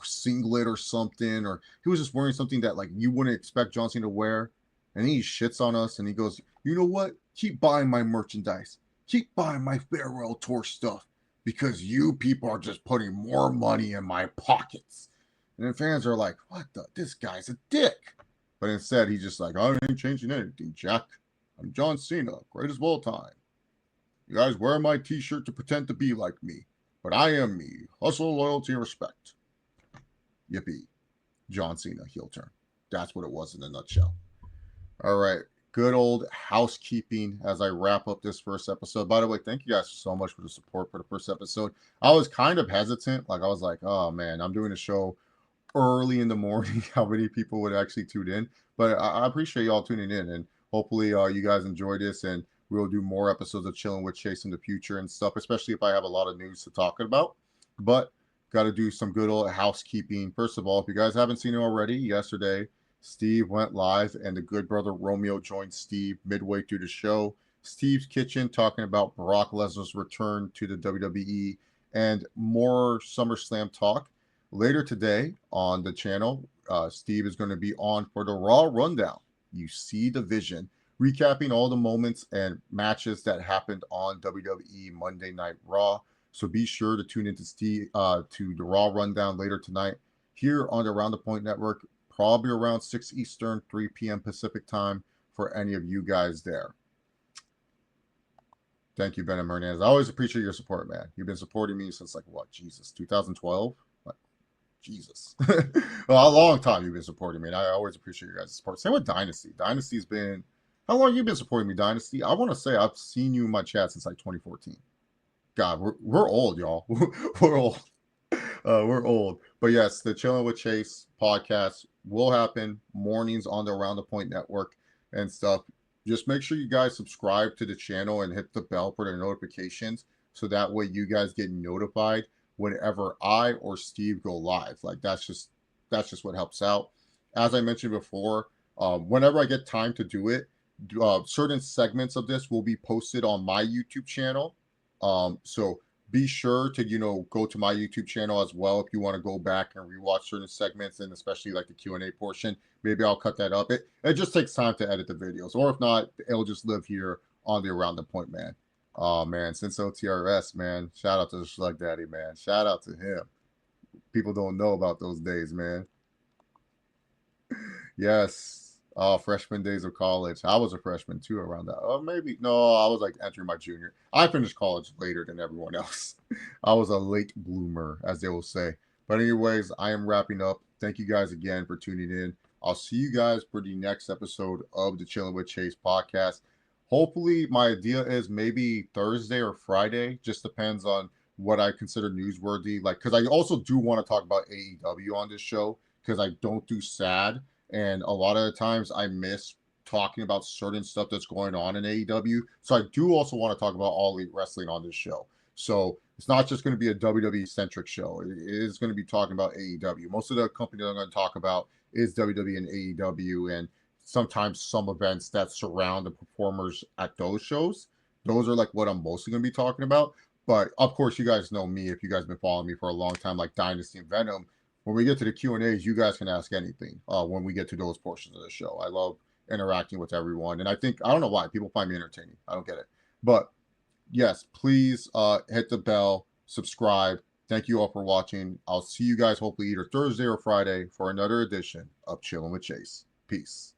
singlet or something, or he was just wearing something that like you wouldn't expect John Cena to wear, and he shits on us and he goes, you know what? Keep buying my merchandise. Keep buying my Farewell Tour stuff because you people are just putting more money in my pockets. And then fans are like, what the? This guy's a dick. But instead, he's just like, I ain't changing anything, Jack. I'm John Cena, greatest of all time. You guys wear my t-shirt to pretend to be like me, but I am me. Hustle, loyalty, and respect. Yippee. John Cena heel turn. That's what it was in a nutshell. All right. Good old housekeeping as I wrap up this first episode. By the way, thank you guys so much for the support for the first episode. I was kind of hesitant. Like, I was like, oh, man, I'm doing a show early in the morning. How many people would actually tune in? But I appreciate y'all tuning in. And hopefully you guys enjoy this. And we'll do more episodes of Chillin' with Chase in the future and stuff, especially if I have a lot of news to talk about. But got to do some good old housekeeping. First of all, if you guys haven't seen it already, yesterday Steve went live and the good brother Romeo joined Steve midway through the show. Steve's Kitchen talking about Brock Lesnar's return to the WWE and more SummerSlam talk. Later today on the channel, Steve is going to be on for the Raw Rundown. You see the vision, recapping all the moments and matches that happened on WWE Monday Night Raw. So be sure to tune into Steve to the Raw Rundown later tonight here on the Around the Point Network, probably around 6 Eastern, 3 p.m. Pacific time for any of you guys there. Thank you, Benham Hernandez. I always appreciate your support, man. You've been supporting me since, like, what, Jesus, 2012? Like, Jesus. Well, a long time you've been supporting me, and I always appreciate your guys' support. Same with Dynasty. Dynasty's been... How long have you been supporting me, Dynasty? I want to say I've seen you in my chat since, like, 2014. God, we're old, y'all. We're old. We're old. But yes, the Chillin' with Chase podcast will happen mornings on the Around the Point Network and stuff. Just make sure you guys subscribe to the channel and hit the bell for the notifications so that way you guys get notified whenever I or Steve go live. Like that's just what helps out. As I mentioned before, whenever I get time to do it, certain segments of this will be posted on my YouTube channel. So be sure to, go to my YouTube channel as well if you want to go back and rewatch certain segments, and especially like the Q&A portion. Maybe I'll cut that up. It just takes time to edit the videos, or if not, it'll just live here on the Around the Point, man. Oh, man, since OTRS, man, shout out to the Slug Daddy, man. Shout out to him. People don't know about those days, man. Yes. Oh, freshman days of college. I was a freshman too around that. Oh, maybe. No, I was like entering my junior. I finished college later than everyone else. I was a late bloomer, as they will say. But anyways, I am wrapping up. Thank you guys again for tuning in. I'll see you guys for the next episode of the Chillin' with Chase podcast. Hopefully, my idea is maybe Thursday or Friday. Just depends on what I consider newsworthy. Like, because I also do want to talk about AEW on this show because I don't do sad. And a lot of the times I miss talking about certain stuff that's going on in AEW. So I do also want to talk about All Elite Wrestling on this show. So it's not just going to be a WWE-centric show. It is going to be talking about AEW. Most of the company that I'm going to talk about is WWE and AEW, and sometimes some events that surround the performers at those shows. Those are like what I'm mostly going to be talking about. But of course, you guys know me if you guys have been following me for a long time, like Dynasty and Venom. When we get to the Q&As, you guys can ask anything when we get to those portions of the show. I love interacting with everyone. And I don't know why, people find me entertaining. I don't get it. But yes, please hit the bell, subscribe. Thank you all for watching. I'll see you guys hopefully either Thursday or Friday for another edition of Chillin' with Chase. Peace.